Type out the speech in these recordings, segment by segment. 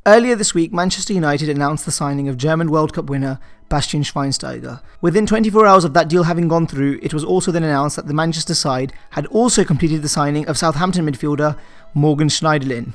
Earlier this week, Manchester United announced the signing of German World Cup winner Bastian Schweinsteiger. Within 24 hours of that deal having gone through, it was also then announced that the Manchester side had also completed the signing of Southampton midfielder Morgan Schneiderlin.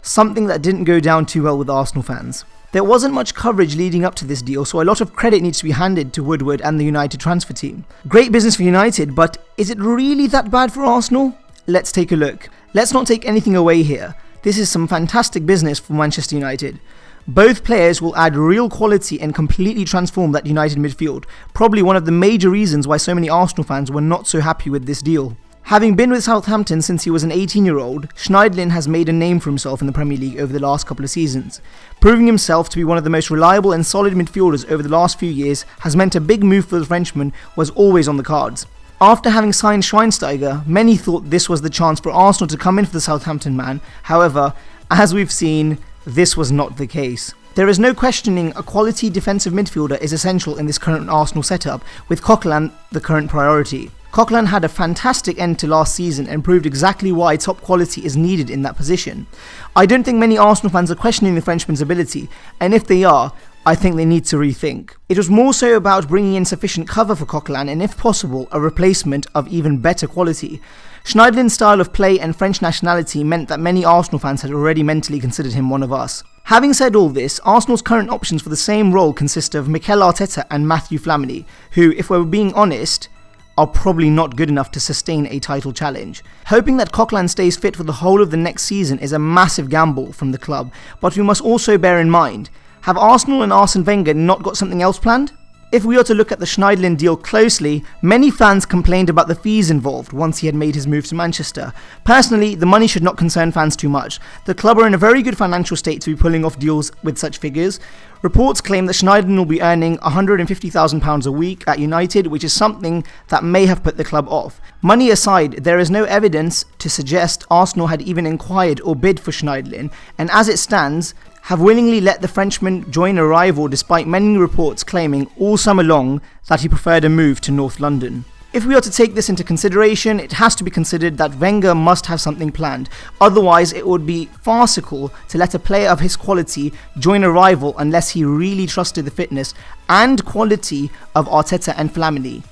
Something that didn't go down too well with Arsenal fans. There wasn't much coverage leading up to this deal, so a lot of credit needs to be handed to Woodward and the United transfer team. Great business for United, but is it really that bad for Arsenal? Let's take a look. Let's not take anything away here. This is some fantastic business for Manchester United. Both players will add real quality and completely transform that United midfield, probably one of the major reasons why so many Arsenal fans were not so happy with this deal. Having been with Southampton since he was an 18-year-old, Schneiderlin has made a name for himself in the Premier League over the last couple of seasons. Proving himself to be one of the most reliable and solid midfielders over the last few years has meant a big move for the Frenchman was always on the cards. After having signed Schweinsteiger, many thought this was the chance for Arsenal to come in for the Southampton man. However, as we've seen, this was not the case. There is no questioning a quality defensive midfielder is essential in this current Arsenal setup, with Coquelin the current priority. Coquelin had a fantastic end to last season and proved exactly why top quality is needed in that position. I don't think many Arsenal fans are questioning the Frenchman's ability, and if they are, I think they need to rethink. It was more so about bringing in sufficient cover for Coquelin and, if possible, a replacement of even better quality. Schneiderlin's style of play and French nationality meant that many Arsenal fans had already mentally considered him one of us. Having said all this, Arsenal's current options for the same role consist of Mikel Arteta and Matthew Flamini, who, if we're being honest, are probably not good enough to sustain a title challenge. Hoping that Coquelin stays fit for the whole of the next season is a massive gamble from the club, but we must also bear in mind, have Arsenal and Arsene Wenger not got something else planned? If we are to look at the Schneiderlin deal closely, many fans complained about the fees involved once he had made his move to Manchester. Personally, the money should not concern fans too much. The club are in a very good financial state to be pulling off deals with such figures. Reports claim that Schneiderlin will be earning £150,000 a week at United, which is something that may have put the club off. Money aside, there is no evidence to suggest Arsenal had even inquired or bid for Schneiderlin, and as it stands, have willingly let the Frenchman join a rival despite many reports claiming all summer long that he preferred a move to North London. If we are to take this into consideration, it has to be considered that Wenger must have something planned, otherwise it would be farcical to let a player of his quality join a rival unless he really trusted the fitness and quality of Arteta and Flamini,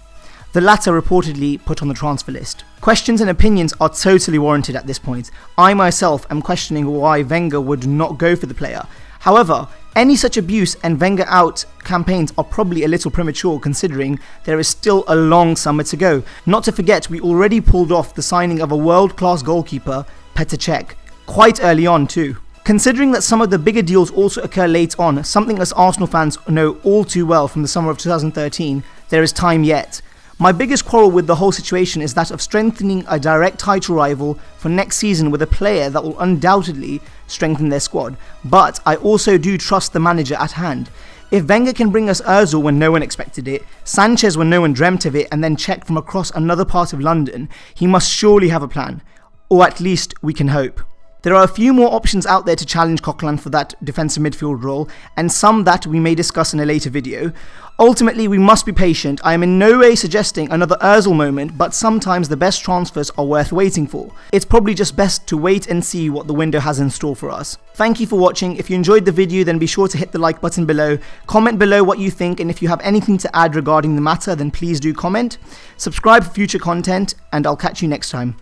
the latter reportedly put on the transfer list. Questions and opinions are totally warranted at this point. I myself am questioning why Wenger would not go for the player. However, any such abuse and Wenger out campaigns are probably a little premature considering there is still a long summer to go. Not to forget, we already pulled off the signing of a world-class goalkeeper, Petr Cech, quite early on too. Considering that some of the bigger deals also occur late on, something as Arsenal fans know all too well from the summer of 2013, there is time yet. My biggest quarrel with the whole situation is that of strengthening a direct title rival for next season with a player that will undoubtedly strengthen their squad, but I also do trust the manager at hand. If Wenger can bring us Ozil when no one expected it, Sanchez when no one dreamt of it, and then Cech from across another part of London, he must surely have a plan, or at least we can hope. There are a few more options out there to challenge Coquelin for that defensive midfield role, and some that we may discuss in a later video. Ultimately, we must be patient. I am in no way suggesting another Ozil moment, but sometimes the best transfers are worth waiting for. It's probably just best to wait and see what the window has in store for us. Thank you for watching. If you enjoyed the video, then be sure to hit the like button below. Comment below what you think, and if you have anything to add regarding the matter, then please do comment. Subscribe for future content, and I'll catch you next time.